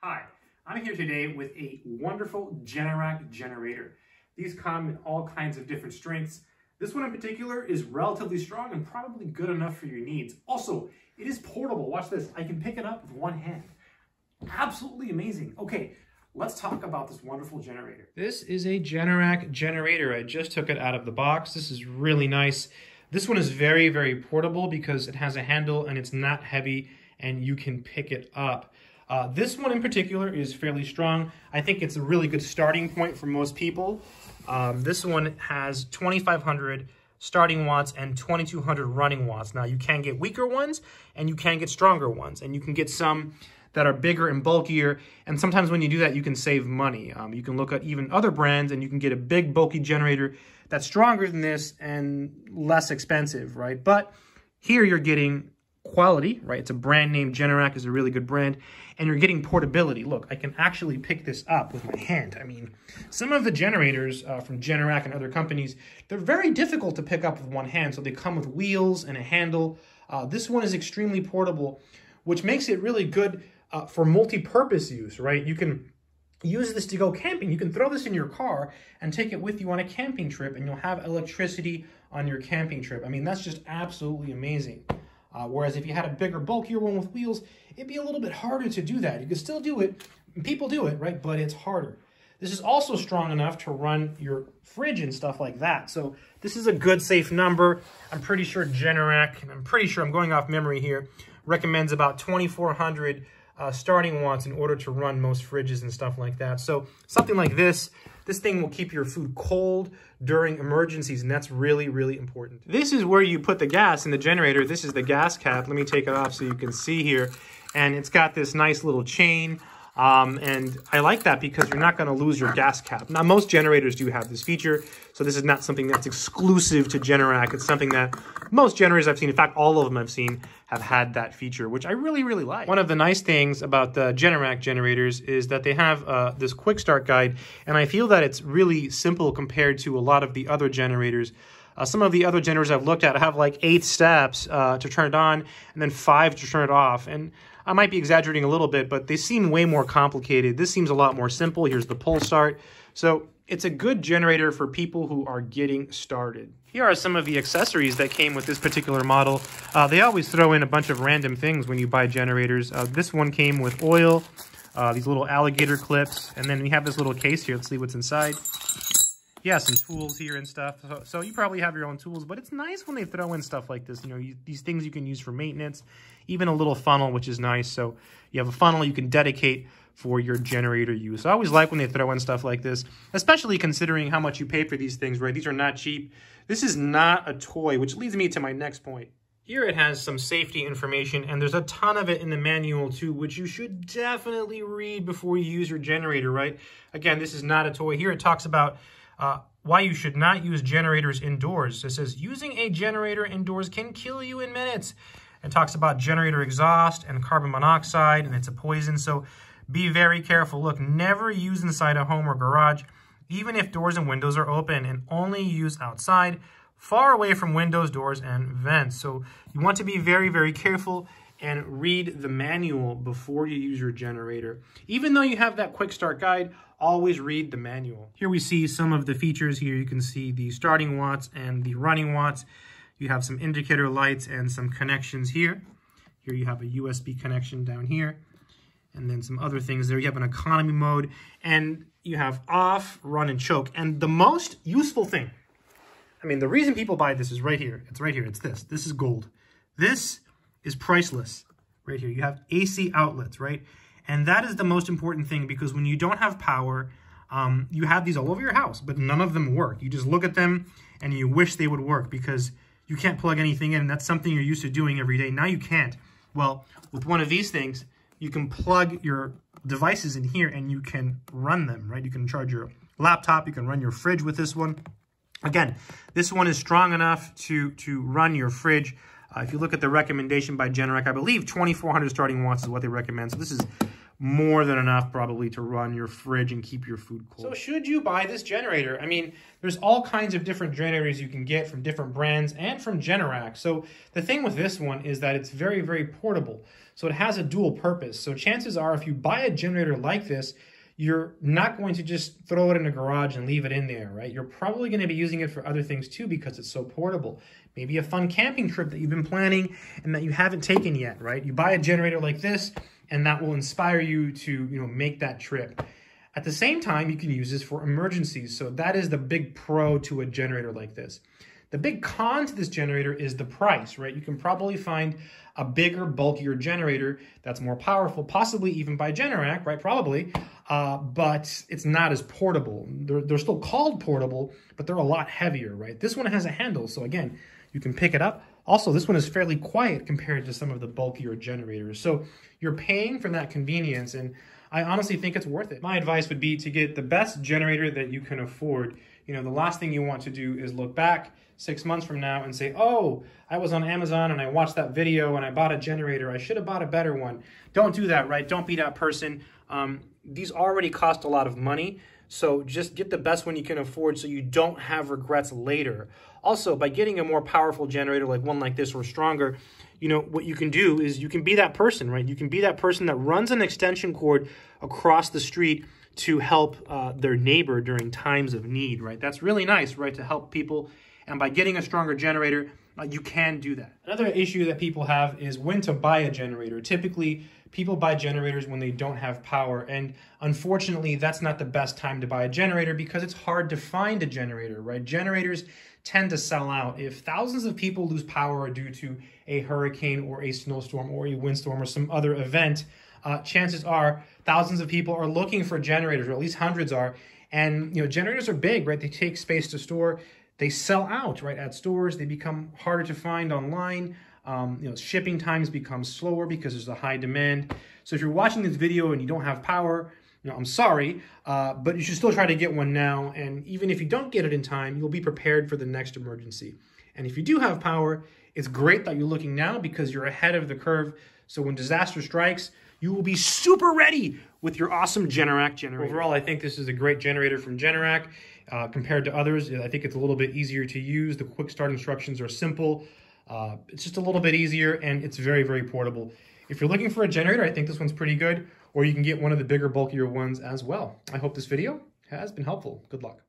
Hi, I'm here today with a wonderful Generac generator. These come in all kinds of different strengths. This one in particular is relatively strong and probably good enough for your needs. Also, it is portable. Watch this. I can pick it up with one hand. Absolutely amazing. Okay, let's talk about this wonderful generator. This is a Generac generator. I just took it out of the box. This is really nice. This one is very, very portable because it has a handle and it's not heavy and you can pick it up. This one in particular is fairly strong. I think it's a really good starting point for most people. This one has 2,500 starting watts and 2,200 running watts. Now you can get weaker ones and you can get stronger ones, and you can get some that are bigger and bulkier, and sometimes when you do that you can save money. You can look at even other brands and you can get a big bulky generator that's stronger than this and less expensive, right? But here you're getting quality, right? It's a brand name. Generac is a really good brand, and you're getting portability. Look, I can actually pick this up with my hand. I mean, some of the generators from Generac and other companies, they're very difficult to pick up with one hand, so they come with wheels and a handle. This one is extremely portable, which makes it really good for multi-purpose use, right? You can use this to go camping. You can throw this in your car and take it with you on a camping trip, and you'll have electricity on your camping trip. I mean, that's just absolutely amazing. Whereas if you had a bigger, bulkier one with wheels, it'd be a little bit harder to do that. You could still do it. People do it, right? But it's harder. This is also strong enough to run your fridge and stuff like that. So this is a good, safe number. I'm pretty sure Generac, and I'm pretty sure I'm going off memory here, recommends about 2,400 starting watts in order to run most fridges and stuff like that. So something like this thing will keep your food cold during emergencies, and that's really, really important. This is where you put the gas in the generator. This is the gas cap. Let me take it off so you can see here. And it's got this nice little chain. And I like that because you're not going to lose your gas cap. Now, most generators do have this feature, so this is not something that's exclusive to Generac. It's something that most generators I've seen, in fact, all of them I've seen, have had that feature, which I really, really like. One of the nice things about the Generac generators is that they have this quick start guide, and I feel that it's really simple compared to a lot of the other generators. Some of the other generators I've looked at have like 8 steps to turn it on and then 5 to turn it off. And I might be exaggerating a little bit, but they seem way more complicated. This seems a lot more simple. Here's the pull start. So it's a good generator for people who are getting started. Here are some of the accessories that came with this particular model. They always throw in a bunch of random things when you buy generators. This one came with oil, these little alligator clips, and then we have this little case here. Let's see what's inside. Yeah, some tools here and stuff. So you probably have your own tools, but it's nice when they throw in stuff like this. You know, these things you can use for maintenance, even a little funnel, which is nice. So you have a funnel you can dedicate for your generator use. I always like when they throw in stuff like this, especially considering how much you pay for these things, right? These are not cheap. This is not a toy, which leads me to my next point. Here it has some safety information, and there's a ton of it in the manual too, which you should definitely read before you use your generator, right? Again, this is not a toy. Here it talks about why you should not use generators indoors. It says, using a generator indoors can kill you in minutes. It talks about generator exhaust and carbon monoxide, and it's a poison, so be very careful. Look, never use inside a home or garage, even if doors and windows are open, and only use outside, far away from windows, doors, and vents. So you want to be very, very careful and read the manual before you use your generator. Even though you have that quick start guide, always read the manual. Here we see some of the features here. You can see the starting watts and the running watts. You have some indicator lights and some connections here. Here you have a USB connection down here, and then some other things there. You have an economy mode, and you have off, run, and choke. And the most useful thing, I mean, the reason people buy this is right here. It's right here. It's this. This is gold. This is priceless right here. You have AC outlets, right? And that is the most important thing, because when you don't have power, you have these all over your house, but none of them work. You just look at them and you wish they would work because you can't plug anything in, and that's something you're used to doing every day. Now you can't. Well, with one of these things, you can plug your devices in here and you can run them, right? You can charge your laptop, you can run your fridge with this one. Again, this one is strong enough to run your fridge. If you look at the recommendation by Generac, I believe 2,400 starting watts is what they recommend. So this is more than enough probably to run your fridge and keep your food cold. So should you buy this generator? I mean, there's all kinds of different generators you can get from different brands and from Generac. So the thing with this one is that it's very, very portable. So it has a dual purpose. So chances are if you buy a generator like this, you're not going to just throw it in a garage and leave it in there, right? You're probably going to be using it for other things too because it's so portable. Maybe a fun camping trip that you've been planning and that you haven't taken yet, right? You buy a generator like this and that will inspire you to, make that trip. At the same time, you can use this for emergencies. So that is the big pro to a generator like this. The big con to this generator is the price, right? You can probably find a bigger, bulkier generator that's more powerful, possibly even by Generac, right? Probably, but it's not as portable. They're still called portable, but they're a lot heavier, right? This one has a handle, so again, you can pick it up. Also, this one is fairly quiet compared to some of the bulkier generators. So you're paying for that convenience, and I honestly think it's worth it. My advice would be to get the best generator that you can afford. The last thing you want to do is look back 6 months from now and say, oh, I was on Amazon and I watched that video and I bought a generator. I should have bought a better one. Don't do that, right? Don't be that person. These already cost a lot of money. So just get the best one you can afford so you don't have regrets later. Also, by getting a more powerful generator like one like this or stronger, what you can do is you can be that person, right? You can be that person that runs an extension cord across the street to help their neighbor during times of need, right? That's really nice, right? To help people. And by getting a stronger generator, you can do that. Another issue that people have is when to buy a generator. Typically, people buy generators when they don't have power. And unfortunately, that's not the best time to buy a generator because it's hard to find a generator, right? Generators tend to sell out. If thousands of people lose power due to a hurricane or a snowstorm or a windstorm or some other event, chances are thousands of people are looking for generators, or at least hundreds are. And generators are big, right? They take space to store. They sell out, right, at stores. They become harder to find online. Shipping times become slower because there's a high demand. So if you're watching this video and you don't have power, I'm sorry, but you should still try to get one now. And even if you don't get it in time, you'll be prepared for the next emergency. And if you do have power, it's great that you're looking now because you're ahead of the curve. So when disaster strikes, you will be super ready with your awesome Generac generator. Overall, I think this is a great generator from Generac. Compared to others, I think it's a little bit easier to use. The quick start instructions are simple. It's just a little bit easier, and it's very, very portable. If you're looking for a generator, I think this one's pretty good, or you can get one of the bigger, bulkier ones as well. I hope this video has been helpful. Good luck.